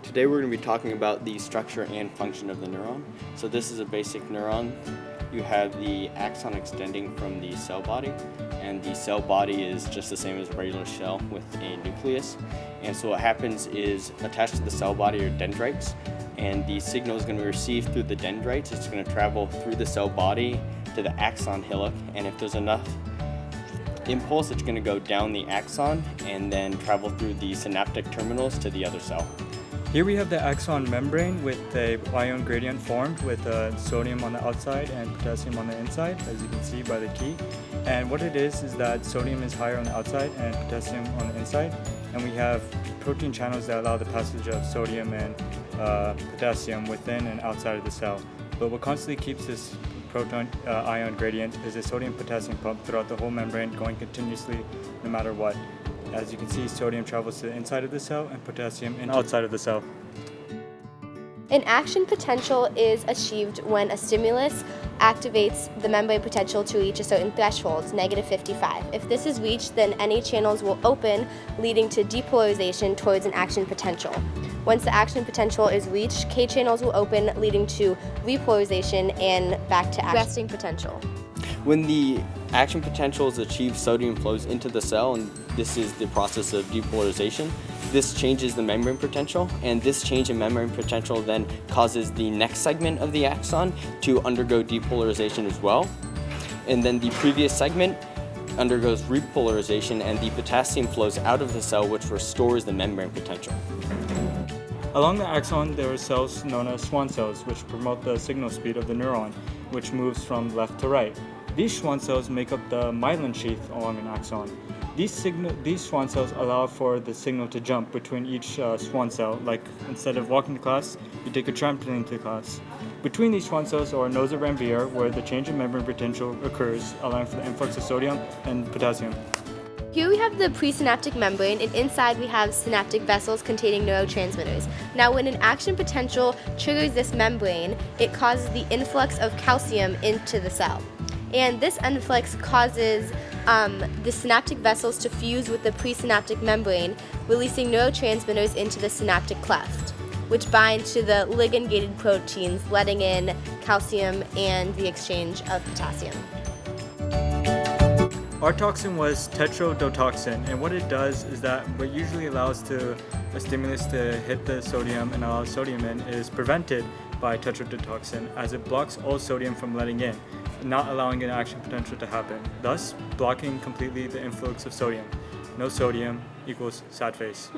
Today we're going to be talking about the structure and function of the neuron. So this is a basic neuron. You have the axon extending from the cell body, and the cell body is just the same as a regular cell with a nucleus. And so what happens is attached to the cell body are dendrites, and the signal is going to be received through the dendrites. It's going to travel through the cell body to the axon hillock, and if there's enough impulse, it's going to go down the axon and then travel through the synaptic terminals to the other cell. Here we have the axon membrane with a ion gradient formed with sodium on the outside and potassium on the inside, as you can see by the key. And what it is that sodium is higher on the outside and potassium on the inside. And we have protein channels that allow the passage of sodium and potassium within and outside of the cell. But what constantly keeps this proton ion gradient is a sodium-potassium pump throughout the whole membrane, going continuously no matter what. As you can see, sodium travels to the inside of the cell and potassium outside of the cell. An action potential is achieved when a stimulus activates the membrane potential to reach a certain threshold, -55. If this is reached, then any channels will open, leading to depolarization towards an action potential. Once the action potential is reached, K channels will open, leading to repolarization and back to resting potential. When the action potential is achieved, sodium flows into the cell, and this is the process of depolarization. This changes the membrane potential, and this change in membrane potential then causes the next segment of the axon to undergo depolarization as well. And then the previous segment undergoes repolarization, and the potassium flows out of the cell, which restores the membrane potential. Along the axon, there are cells known as Schwann cells, which promote the signal speed of the neuron, which moves from left to right. These Schwann cells make up the myelin sheath along an axon. These Schwann cells allow for the signal to jump between each Schwann cell, like instead of walking to class, you take a trampoline to class. Between these Schwann cells are nodes of Ranvier, where the change in membrane potential occurs, allowing for the influx of sodium and potassium. Here we have the presynaptic membrane, and inside we have synaptic vessels containing neurotransmitters. Now, when an action potential triggers this membrane, it causes the influx of calcium into the cell. And this influx causes the synaptic vessels to fuse with the presynaptic membrane, releasing neurotransmitters into the synaptic cleft, which bind to the ligand-gated proteins, letting in calcium and the exchange of potassium. Our toxin was tetrodotoxin, and what it does is that what usually allows a stimulus to hit the sodium and allow sodium in is prevented by tetrodotoxin, as it blocks all sodium from letting in, not allowing an action potential to happen, thus blocking completely the influx of sodium. No sodium equals sad face.